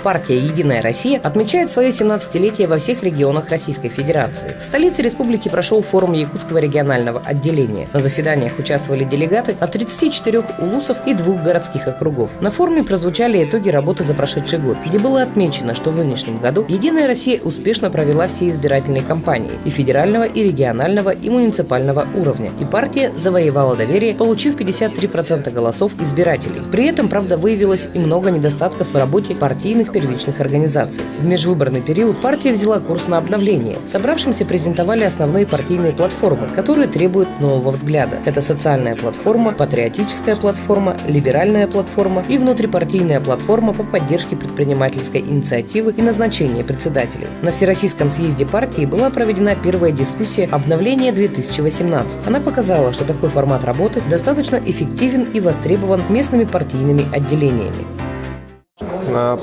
Партия «Единая Россия» отмечает свое 17-летие во всех регионах Российской Федерации. В столице республики прошел форум Якутского регионального отделения. На заседаниях участвовали делегаты от 34 улусов и 2 городских округов. На форуме прозвучали итоги работы за прошедший год, где было отмечено, что в нынешнем году «Единая Россия» успешно провела все избирательные кампании и федерального, и регионального, и муниципального уровня. И партия завоевала доверие, получив 53% голосов избирателей. При этом, правда, выявилось и много недостатков в работе партийных первичных организаций. В межвыборный период партия взяла курс на обновление. Собравшимся презентовали основные партийные платформы, которые требуют нового взгляда. Это социальная платформа, патриотическая платформа, либеральная платформа и внутрипартийная платформа по поддержке предпринимательской инициативы и назначения председателей. На Всероссийском съезде партии была проведена первая дискуссия «Обновление 2018». Она показала, что такой формат работы достаточно эффективен и востребован местными партийными отделениями.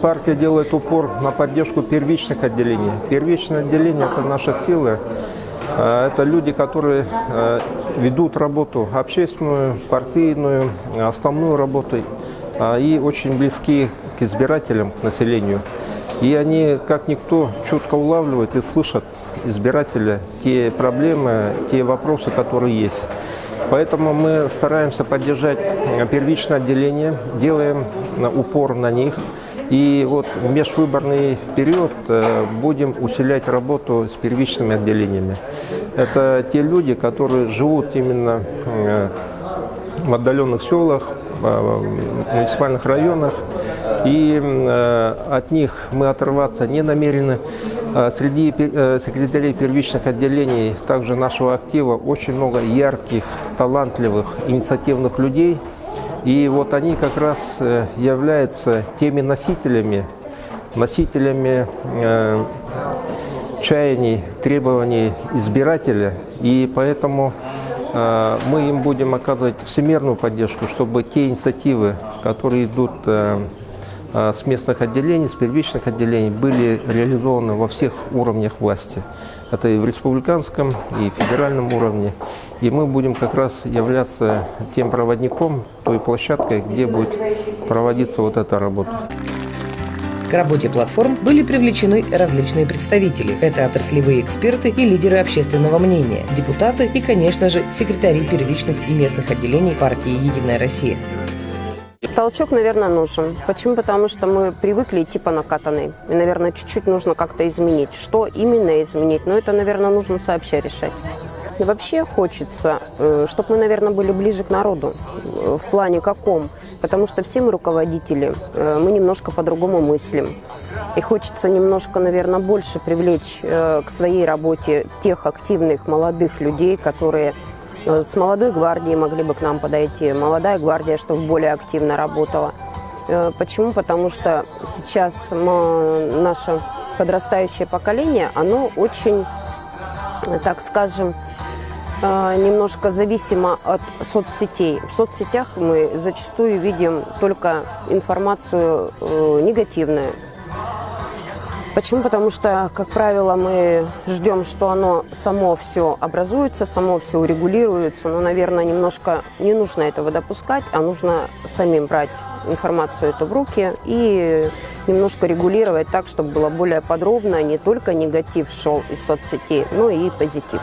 Партия делает упор на поддержку первичных отделений. Первичное отделение – это наша сила. Это люди, которые ведут работу общественную, партийную, основную работу и очень близки к избирателям, к населению. И они, как никто, четко улавливают и слышат избирателя те проблемы, те вопросы, которые есть. Поэтому мы стараемся поддержать первичное отделение, делаем упор на них. И вот в межвыборный период будем усилять работу с первичными отделениями. Это те люди, которые живут именно в отдаленных селах, в муниципальных районах. И от них мы отрываться не намерены. Среди секретарей первичных отделений также нашего актива очень много ярких, талантливых, инициативных людей. И вот они как раз являются теми носителями чаяний, требований избирателя. И поэтому мы им будем оказывать всемирную поддержку, чтобы те инициативы, которые идут с местных отделений, с первичных отделений, были реализованы во всех уровнях власти. Это и в республиканском, и в федеральном уровне. И мы будем как раз являться тем проводником, той площадкой, где будет проводиться вот эта работа. К работе платформ были привлечены различные представители. Это отраслевые эксперты и лидеры общественного мнения, депутаты и, конечно же, секретари первичных и местных отделений партии «Единая Россия». Толчок, наверное, нужен. Почему? Потому что мы привыкли идти по накатанной. И, наверное, чуть-чуть нужно как-то изменить. Что именно изменить? Но это, наверное, нужно сообща решать. И вообще хочется, чтобы мы, наверное, были ближе к народу. В плане каком? Потому что все мы руководители, мы немножко по-другому мыслим. И хочется немножко, наверное, больше привлечь к своей работе тех активных молодых людей, которые с молодой гвардией могли бы к нам подойти. Молодая гвардия, чтобы более активно работала. Почему? Потому что сейчас наше подрастающее поколение, оно очень, так скажем, немножко зависимо от соцсетей. В соцсетях мы зачастую видим только информацию негативную. Почему? Потому что, как правило, мы ждем, что оно само все образуется, само все урегулируется. Но, наверное, немножко не нужно этого допускать, а нужно самим брать информацию эту в руки и немножко регулировать так, чтобы было более подробно. Не только негатив шел из соцсетей, но и позитив.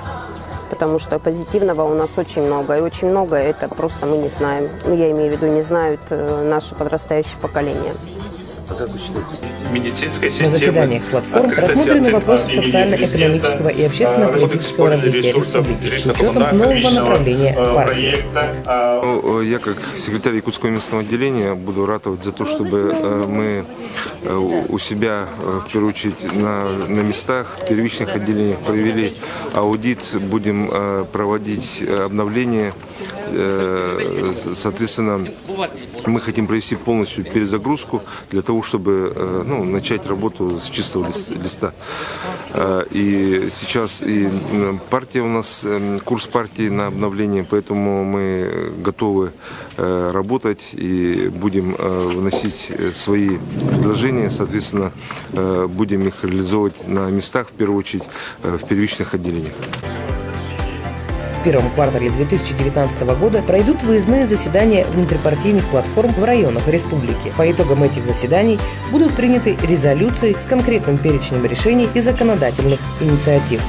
Потому что позитивного у нас очень много. И очень много это просто мы не знаем. Я имею в виду, не знают наше подрастающее поколение. Как вы считаете? Медицинская система. На заседаниях платформ рассмотрены вопросы социально-экономического и общественно-политического развития республики с учетом нового направления партии. Я, как секретарь Якутского местного отделения, буду ратовать за то, чтобы мы у себя, в первую очередь, на местах, первичных отделениях провели аудит, будем проводить обновление. Соответственно, мы хотим провести полностью перезагрузку для того, чтобы начать работу с чистого листа. И сейчас и партия у нас, курс партии на обновление, поэтому мы готовы работать и будем вносить свои предложения, соответственно, будем их реализовывать на местах, в первую очередь, в первичных отделениях. В первом квартале 2019 года пройдут выездные заседания внутрипартийных платформ в районах республики. По итогам этих заседаний будут приняты резолюции с конкретным перечнем решений и законодательных инициатив.